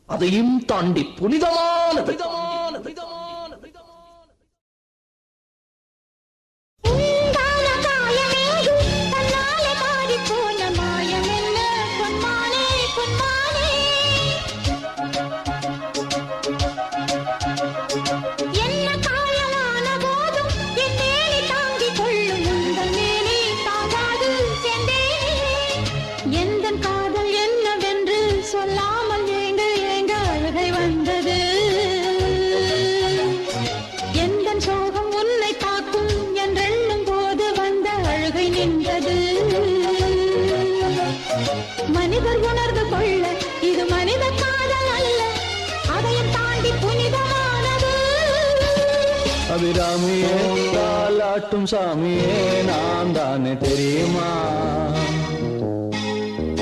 அதையும் தாண்டி புனிதமானது. சொல்லாமல் ஏங்க ஏங்க அழுகை வந்தது. எந்த சோகம் உன்னை காக்கும் என்றெண்ணும் போது வந்த அழுகை நின்றது. மனிதர் உணர்ந்து கொள்ள இது மனித காதல் அல்ல, அதையும் தாண்டி புனிதமானது. அபிராமியே தாலாட்டும் சாமியே நான் தானே தெரியுமா?